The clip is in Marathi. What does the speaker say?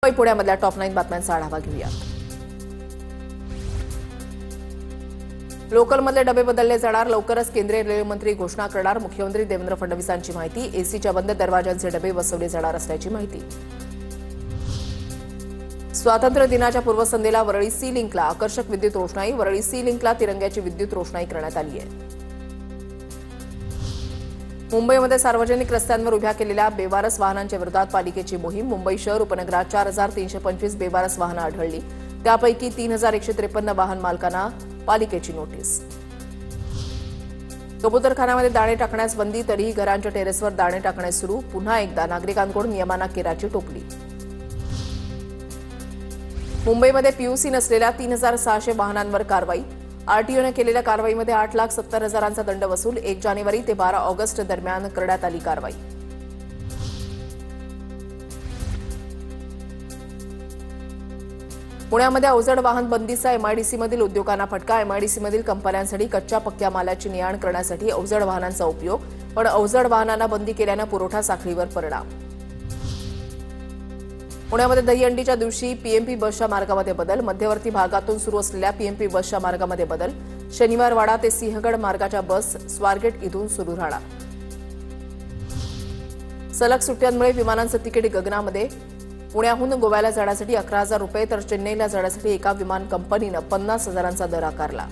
पुण्यामधल्या टॉप 9 बातम्यांचा आढावा घेऊया। लोकलमधले डबे बदलले जाणार, लवकरच केंद्रीय रेल्वे मंत्री घोषणा करणार। मुख्यमंत्री देवेंद्र फडणवीसांची माहिती। एसीच्या बंद दरवाजांचे डबे बसवले जाणार असल्याची माहिती। स्वातंत्र्य दिनाच्या पूर्वसंध्येला वरळी सी लिंकला आकर्षक विद्युत रोषणाई। वरळी सी लिंकला तिरंग्याची विद्युत रोषणाई करण्यात आली आहे। मुंबईमध्ये सार्वजनिक रस्त्यांवर उभ्या केलेल्या बेवारस वाहनांच्या विरोधात पालिकेची मोहीम। मुंबई शहर उपनगरात 4325 बेवारस वाहनं आढळली, त्यापैकी 3153 वाहन मालकांना पालिकेची नोटीस। कबूतरखान्यामध्ये दाणे टाकण्यास बंदी, तरीही घरांच्या टेरेसवर दाणे टाकणे सुरू। पुन्हा एकदा नागरिकांकडून नियमांना केराची टोपली। मुंबईमध्ये पीयूसी नसलेल्या 3600 वाहनांवर कारवाई। आरटीओने केलेल्या कारवाईमध्ये 8,70,000चा दंड वसूल। 1 जानेवारी ते 12 ऑगस्ट दरम्यान करण्यात आली कारवाई। पुण्यामध्ये अवजड वाहन बंदीचा एमआयडीसीमधील उद्योगांना फटका। एमआयडीसीमधील कंपन्यांसाठी कच्च्या पक्क्या मालाची ने-आण करण्यासाठी अवजड वाहनांचा उपयोग, पण अवजड वाहनांना बंदी केल्यानं पुरवठा साखळीवर परिणाम। पुण्यामध्ये दहीहंडीच्या दिवशी पीएमपी बसच्या मार्गामध्ये बदल। मध्यवर्ती भागातून सुरू असलेल्या पीएमपी बसच्या मार्गामध्ये बदल। शनिवारवाडा ते सिंहगड मार्गाच्या बस स्वारगेट इथून सुरू राहणार। सलग सुट्ट्यांमुळे विमानांचं तिकीट गगनामध्ये। पुण्याहून गोव्याला जाण्यासाठी 11,000 रुपये, तर चेन्नईला जाण्यासाठी एका विमान कंपनीनं 50,000चा दर आकारला।